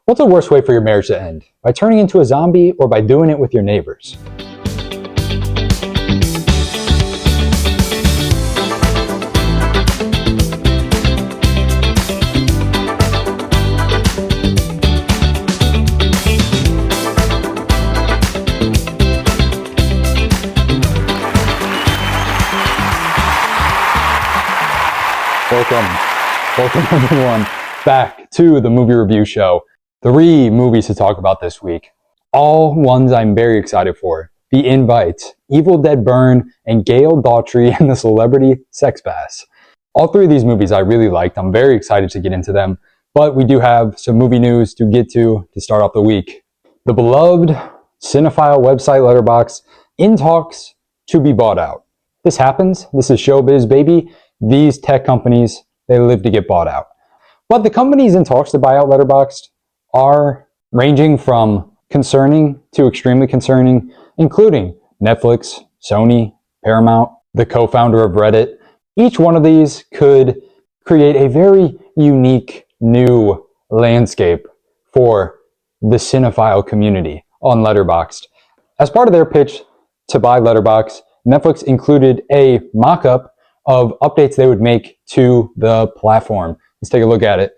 What's the worst way for your marriage to end? By turning into a zombie or by doing it with your neighbors? Welcome everyone back to the movie review show. 3 movies to talk about this week. All ones I'm very excited for. The Invite, Evil Dead Burn, and Gail, Daughtry, and the Celebrity Sex Pass. All 3 of these movies I really liked. I'm very excited to get into them. But we do have some movie news to get to start off the week. The beloved cinephile website Letterboxd in talks to be bought out. This happens. This is showbiz, baby. These tech companies, they live to get bought out. But the companies in talks to buy out Letterboxd are ranging from concerning to extremely concerning, including Netflix, Sony, Paramount, the co-founder of Reddit. Each one of these could create a very unique new landscape for the cinephile community on Letterboxd. As part of their pitch to buy Letterboxd, Netflix included a mock-up of updates they would make to the platform. Let's take a look at it.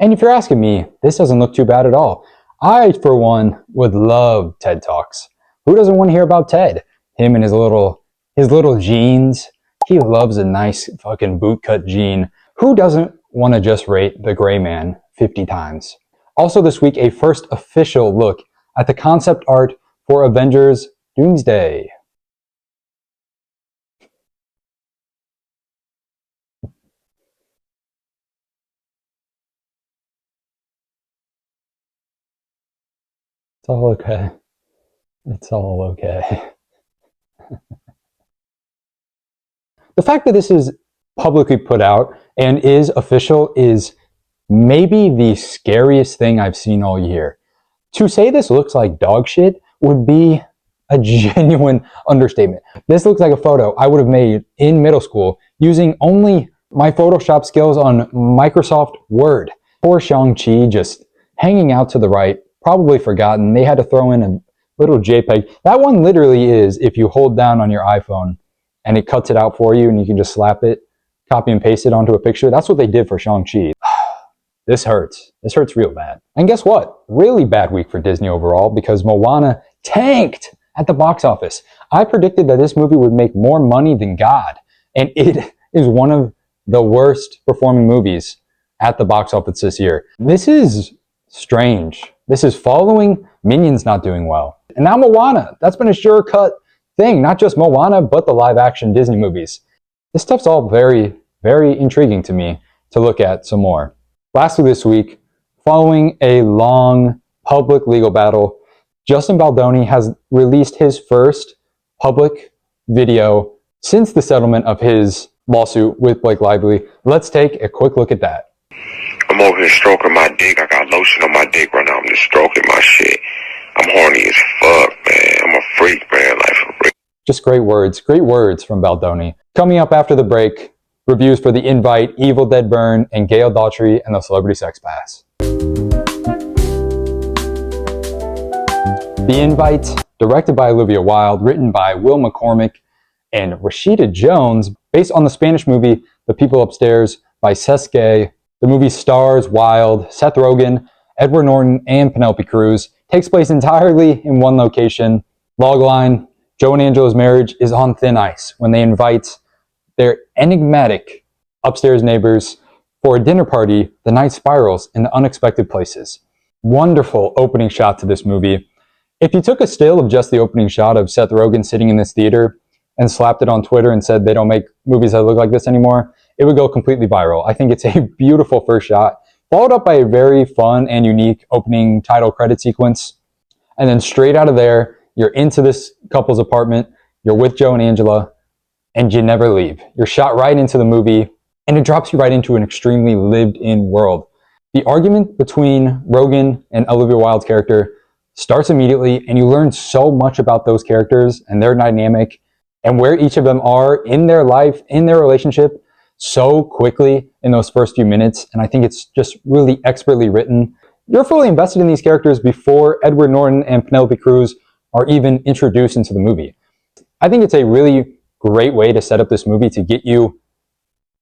And if you're asking me, this doesn't look too bad at all. I, for one, would love TED Talks. Who doesn't want to hear about Ted? Him and his little jeans. He loves a nice fucking bootcut jean. Who doesn't want to just rate The Gray Man 50 times? Also this week, a first official look at the concept art for Avengers Doomsday. It's all okay. It's all okay. The fact that this is publicly put out and is official is maybe the scariest thing I've seen all year. To say this looks like dog shit would be a genuine understatement. This looks like a photo I would have made in middle school using only my Photoshop skills on Microsoft Word. Poor Shang-Chi just hanging out to the right. Probably forgotten. They had to throw in a little JPEG. That one literally is if you hold down on your iPhone and it cuts it out for you and you can just slap it, copy and paste it onto a picture. That's what they did for Shang-Chi. This hurts. This hurts real bad. And guess what? Really bad week for Disney overall because Moana tanked at the box office. I predicted that this movie would make more money than God. And it is one of the worst performing movies at the box office this year. This is strange. This is following Minions not doing well. And now Moana. That's been a sure cut thing. Not just Moana, but the live action Disney movies. This stuff's all very, very intriguing to me to look at some more. Lastly this week, following a long public legal battle, Justin Baldoni has released his first public video since the settlement of his lawsuit with Blake Lively. Let's take a quick look at that. I'm over here stroking my dick. I got lotion on my dick right now. I'm just stroking my shit. I'm horny as fuck, man. I'm a freak, man. Like, for real. Just great words from Baldoni. Coming up after the break, reviews for The Invite, Evil Dead Burn, and Gail, Daughtry, and the Celebrity Sex Pass. The Invite, directed by Olivia Wilde, written by Will McCormick and Rashida Jones, based on the Spanish movie The People Upstairs by Seth Gay. The movie stars Wilde, Seth Rogen, Edward Norton, and Penelope Cruz. Takes place entirely in one location. Logline, Joe and Angela's marriage is on thin ice when they invite their enigmatic upstairs neighbors for a dinner party. The night spirals into unexpected places. Wonderful opening shot to this movie. If you took a still of just the opening shot of Seth Rogen sitting in this theater and slapped it on Twitter and said they don't make movies that look like this anymore, it would go completely viral. I think it's a beautiful first shot, followed up by a very fun and unique opening title credit sequence. And then straight out of there, you're into this couple's apartment, you're with Joe and Angela, and you never leave. You're shot right into the movie, and it drops you right into an extremely lived-in world. The argument between Rogen and Olivia Wilde's character starts immediately, and you learn so much about those characters and their dynamic and where each of them are in their life, in their relationship, so quickly in those first few minutes. And I think it's just really expertly written. you're fully invested in these characters before Edward Norton and Penelope Cruz are even introduced into the movie. I think it's a really great way to set up this movie to get you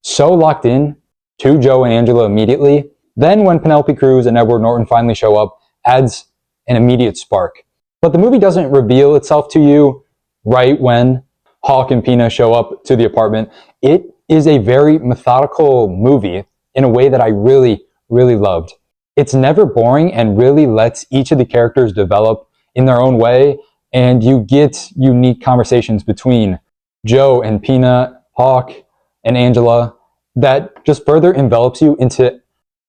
so locked in to Joe and Angela immediately. Then when Penelope Cruz and Edward Norton finally show up, adds an immediate spark. But the movie doesn't reveal itself to you right when Hawk and Pina show up to the apartment. It is a very methodical movie in a way that I really, really loved. It's never boring and really lets each of the characters develop in their own way, and you get unique conversations between Joe and Pina, Hawk and Angela that just further envelops you into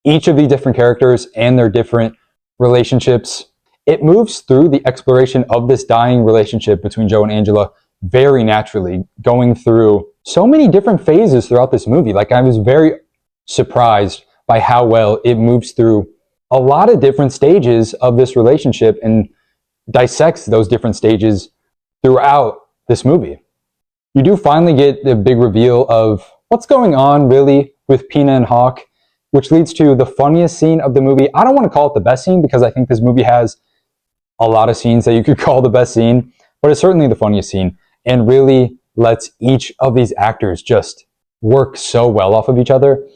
each of the different characters and their different relationships. It moves through the exploration of this dying relationship between Joe and Angela very naturally, going through so many different phases throughout this movie. Like, I was very surprised by how well it moves through a lot of different stages of this relationship and dissects those different stages throughout this movie. You do finally get the big reveal of what's going on really with Pina and Hawk, which leads to the funniest scene of the movie. I don't want to call it the best scene because I think this movie has a lot of scenes that you could call the best scene, but it's certainly the funniest scene and really lets each of these actors just work so well off of each other.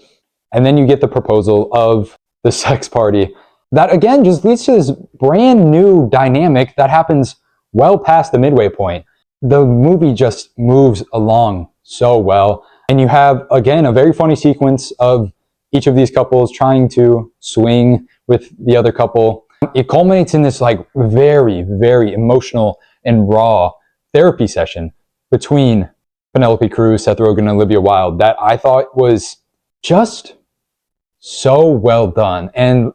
And then you get the proposal of the sex party that again just leads to this brand new dynamic that happens well past the midway point. The movie just moves along so well. And you have, again, a very funny sequence of each of these couples trying to swing with the other couple. It culminates in this like very, very emotional and raw therapy session between Penelope Cruz, Seth Rogen, and Olivia Wilde that I thought was just so well done and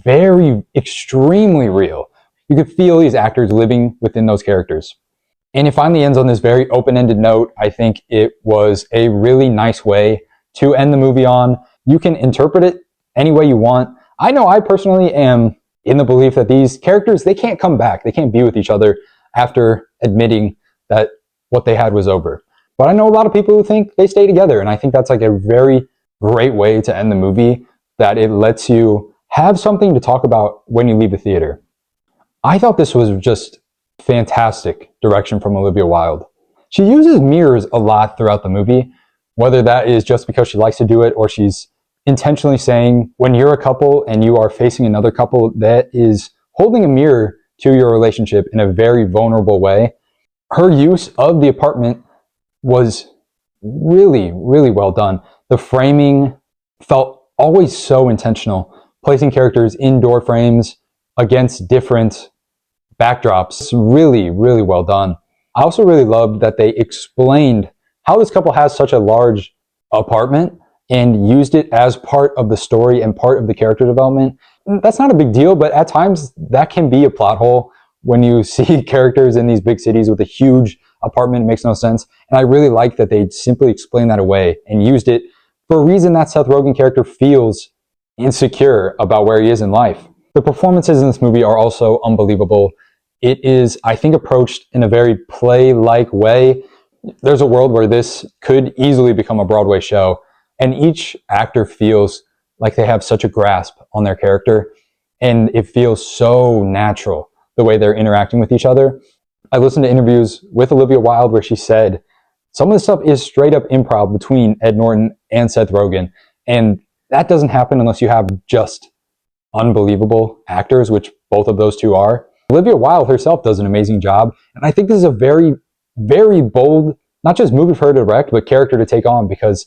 very, extremely real. You could feel these actors living within those characters. And it finally ends on this very open-ended note. I think it was a really nice way to end the movie on. You can interpret it any way you want. I know I personally am in the belief that these characters, they can't come back. They can't be with each other after admitting that what they had was over. But I know a lot of people who think they stay together. And I think that's like a very great way to end the movie, that it lets you have something to talk about when you leave the theater. I thought this was just fantastic direction from Olivia Wilde. She uses mirrors a lot throughout the movie, whether that is just because she likes to do it or she's intentionally saying when you're a couple and you are facing another couple that is holding a mirror to your relationship in a very vulnerable way. Her use of the apartment was really, really well done. The framing felt always so intentional, placing characters in door frames against different backdrops. Really, really well done. I also really loved that they explained how this couple has such a large apartment and used it as part of the story and part of the character development. That's not a big deal, but at times that can be a plot hole when you see characters in these big cities with a huge apartment. It makes no sense. And I really like that they simply explained that away and used it for a reason that Seth Rogen character feels insecure about where he is in life. The performances in this movie are also unbelievable. It is, I think, approached in a very play-like way. There's a world where this could easily become a Broadway show, and each actor feels like they have such a grasp on their character, and it feels so natural the way they're interacting with each other. I listened to interviews with Olivia Wilde where she said some of the stuff is straight up improv between Ed Norton and Seth Rogen, and that doesn't happen unless you have just unbelievable actors, which both of those two are. Olivia Wilde herself does an amazing job, and I think this is a very, very bold, not just movie for her to direct, but character to take on, because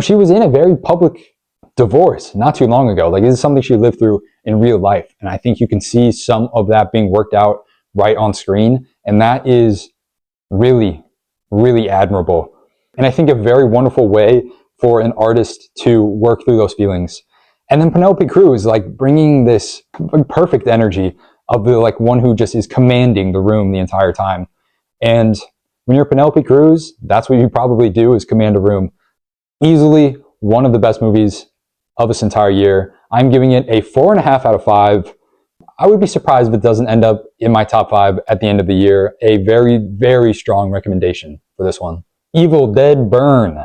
she was in a very public divorce not too long ago. Like, this is something she lived through in real life, and I think you can see some of that being worked out right on screen, and that is really, really admirable. And I think a very wonderful way for an artist to work through those feelings. And then Penelope Cruz, like, bringing this perfect energy of the one who just is commanding the room the entire time. And when you're Penelope Cruz, that's what you probably do, is command a room. Easily one of the best movies of this entire year. I'm giving it a 4.5 out of 5. I would be surprised if it doesn't end up in my top 5 at the end of the year. A very, very strong recommendation for this one. Evil Dead Burn,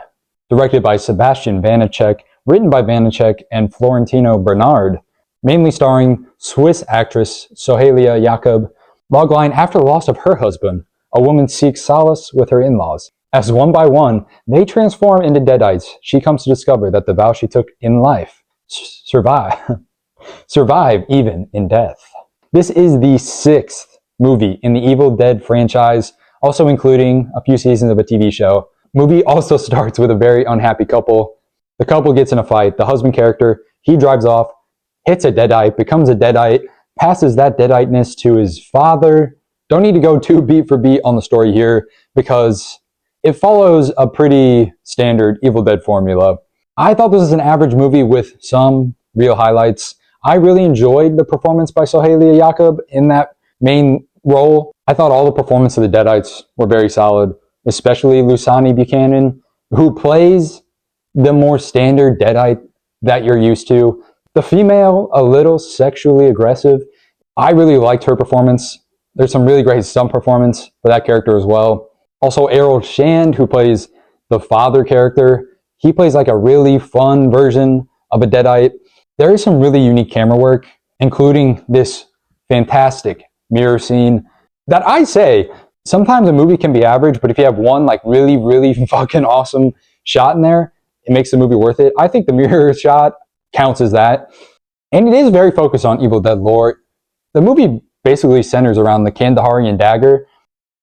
directed by Sebastian Vanacek, written by Vanacek and Florentino Bernard. mainly starring Swiss actress Sohaila Yacob. Logline: after the loss of her husband, a woman seeks solace with her in-laws. As one by one, they transform into deadites, she comes to discover that the vow she took in life survive even in death. This is the 6th movie in the Evil Dead franchise, also including a few seasons of a TV show. Movie also starts with a very unhappy couple. The couple gets in a fight. The husband character, he drives off, hits a deadite, becomes a deadite, passes that deaditeness to his father. Don't need to go too beat for beat on the story here because it follows a pretty standard Evil Dead formula. I thought this was an average movie with some real highlights. I really enjoyed the performance by Sohaila Yacob in that main role. I thought all the performances of the deadites were very solid, especially Lusani Buchanan, who plays the more standard deadite that you're used to. The female, a little sexually aggressive. I really liked her performance. There's some really great stunt performance for that character as well. Also, Errol Shand, who plays the father character, he plays like a really fun version of a deadite. There is some really unique camera work, including this fantastic mirror scene that I say sometimes a movie can be average, but if you have one like really, really fucking awesome shot in there, it makes the movie worth it. I think the mirror shot counts as that. And it is very focused on Evil Dead lore. The movie basically centers around the Kandaharian dagger,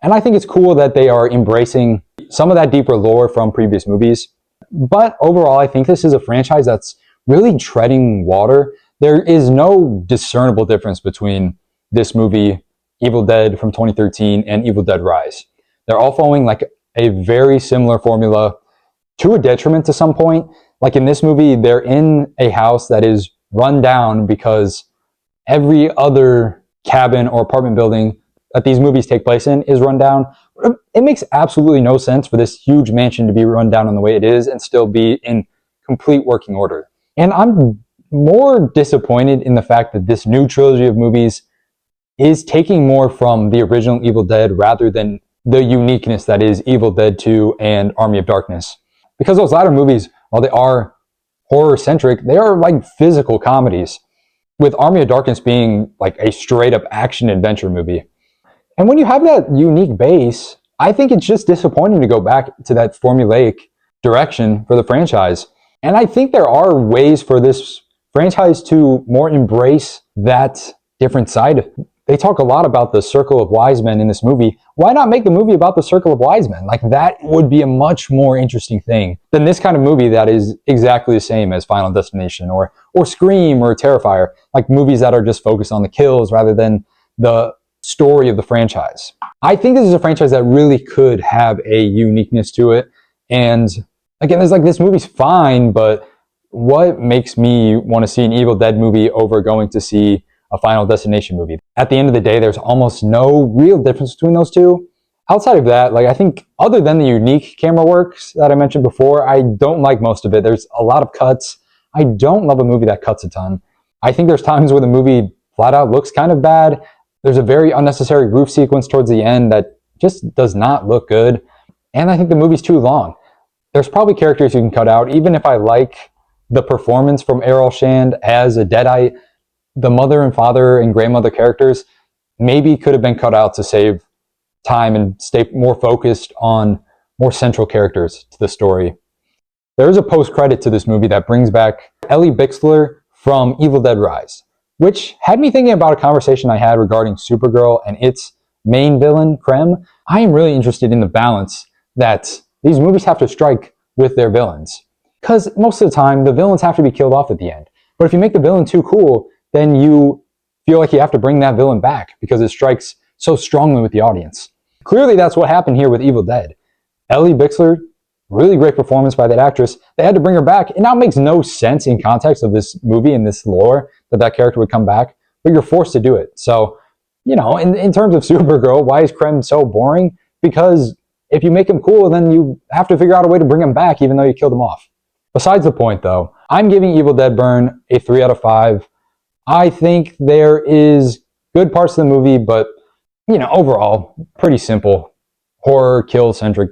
and I think it's cool that they are embracing some of that deeper lore from previous movies. But overall, I think this is a franchise that's really treading water. There is no discernible difference between this movie, Evil Dead from 2013, and Evil Dead Rise. They're all following like a very similar formula to a detriment to some point. Like in this movie, they're in a house that is run down because every other cabin or apartment building that these movies take place in is run down. It makes absolutely no sense for this huge mansion to be run down in the way it is and still be in complete working order. And I'm more disappointed in the fact that this new trilogy of movies is taking more from the original Evil Dead rather than the uniqueness that is Evil Dead 2 and Army of Darkness. Because those latter movies, while they are horror-centric, they are like physical comedies, with Army of Darkness being like a straight-up action-adventure movie. And when you have that unique base, I think it's just disappointing to go back to that formulaic direction for the franchise. And I think there are ways for this franchise to more embrace that different side. They talk a lot about the Circle of Wise Men in this movie. Why not make the movie about the Circle of Wise Men? Like, that would be a much more interesting thing than this kind of movie that is exactly the same as Final Destination or Scream or Terrifier. Like movies that are just focused on the kills rather than the story of the franchise. I think this is a franchise that really could have a uniqueness to it. And again, there's like, this movie's fine, but what makes me want to see an Evil Dead movie over going to see a Final Destination movie? At the end of the day, there's almost no real difference between those two. Outside of that, like, I think other than the unique camera works that I mentioned before, I don't like most of it. There's a lot of cuts. I don't love a movie that cuts a ton. I think there's times where the movie flat out looks kind of bad. There's a very unnecessary roof sequence towards the end that just does not look good. And I think the movie's too long. There's probably characters you can cut out. Even if I like the performance from Errol Shand as a deadite, the mother and father and grandmother characters maybe could have been cut out to save time and stay more focused on more central characters to the story. There is a post-credit to this movie that brings back Ellie Bixler from Evil Dead Rise, which had me thinking about a conversation I had regarding Supergirl and its main villain, Krem. I am really interested in the balance that these movies have to strike with their villains. Because most of the time, the villains have to be killed off at the end. But if you make the villain too cool, then you feel like you have to bring that villain back because it strikes so strongly with the audience. Clearly, that's what happened here with Evil Dead. Ellie Bixler, really great performance by that actress. They had to bring her back. It now makes no sense in context of this movie and this lore that character would come back, but you're forced to do it. So, you know, in terms of Supergirl, why is Krem so boring? Because if you make him cool, then you have to figure out a way to bring him back even though you killed him off. Besides the point, though, I'm giving Evil Dead Burn a 3 out of 5. I think there is good parts of the movie, but, you know, overall, pretty simple horror kill-centric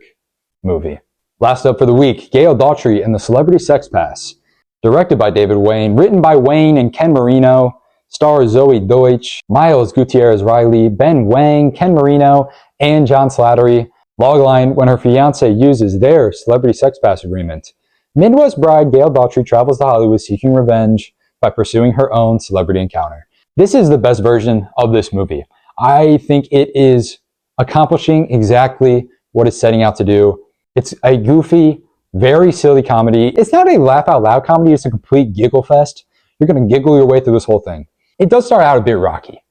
movie. Last up for the week, Gail, Daughtry, and the Celebrity Sex Pass. directed by David Wayne, written by Wayne and Ken Marino, stars Zoe Deutsch, Miles Gutierrez-Riley, Ben Wang, Ken Marino, and John Slattery. Logline: when her fiance uses their celebrity sex pass agreement, Midwest bride Gail Daughtry travels to Hollywood seeking revenge by pursuing her own celebrity encounter. This is the best version of this movie. I think it is accomplishing exactly what it's setting out to do. It's a goofy, very silly comedy. It's not a laugh out loud comedy, it's a complete giggle fest. You're going to giggle your way through this whole thing. It does start out a bit rocky,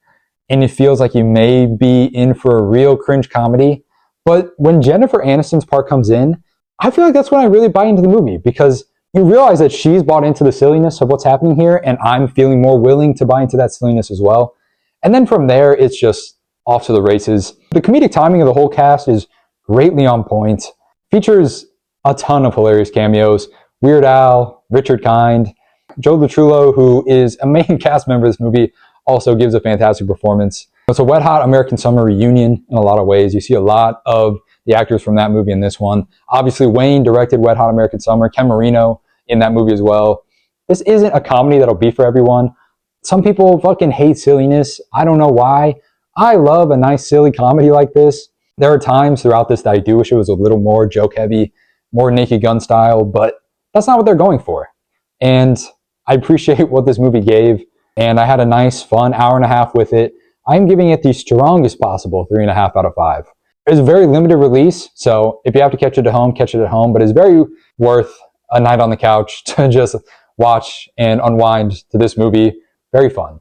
and it feels like you may be in for a real cringe comedy. But when Jennifer Aniston's part comes in, I feel like that's when I really buy into the movie, because you realize that she's bought into the silliness of what's happening here, and I'm feeling more willing to buy into that silliness as well. And then from there, it's just off to the races. The comedic timing of the whole cast is greatly on point. Features a ton of hilarious cameos. Weird Al, Richard Kind, Joe Luttrullo, who is a main cast member of this movie, also gives a fantastic performance. It's a Wet Hot American Summer reunion in a lot of ways. You see a lot of the actors from that movie in this one. Obviously, Wayne directed Wet Hot American Summer, Ken Marino in that movie as well. This isn't a comedy that'll be for everyone. Some people fucking hate silliness. I don't know why. I love a nice silly comedy like this. There are times throughout this that I do wish it was a little more joke heavy, more Naked Gun style, but that's not what they're going for. And I appreciate what this movie gave, and I had a nice, fun hour and a half with it. I'm giving it the strongest possible 3.5 out of 5. It's a very limited release, so if you have to catch it at home, catch it at home, but it's very worth a night on the couch to just watch and unwind to this movie. Very fun.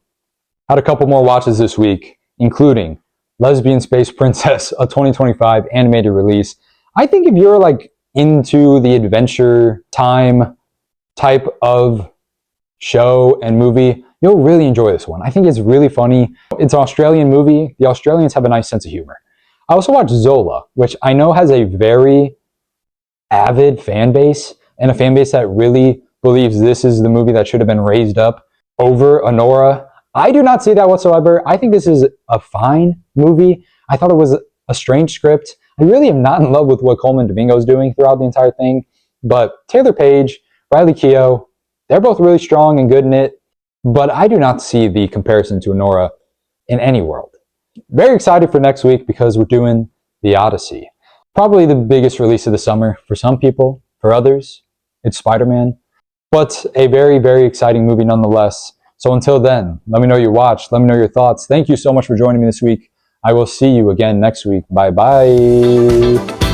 Had a couple more watches this week, including Lesbian Space Princess, a 2025 animated release. I think if you're like into the adventure time type of show and movie, you'll really enjoy this one. I think it's really funny. It's an Australian movie. The Australians have a nice sense of humor. I also watched Zola, which I know has a very avid fan base, and a fan base that really believes this is the movie that should have been raised up over Honora. I do not see that whatsoever. I think this is a fine movie. I thought it was a strange script. I really am not in love with what Coleman Domingo is doing throughout the entire thing, but Taylor Page, Riley Keough, they're both really strong and good in it. But I do not see the comparison to Honora in any world. Very excited for next week because we're doing The Odyssey. Probably the biggest release of the summer for some people. For others, it's Spider-Man. But a very, very exciting movie nonetheless. So until then, let me know your watch. Let me know your thoughts. Thank you so much for joining me this week. I will see you again next week. Bye-bye.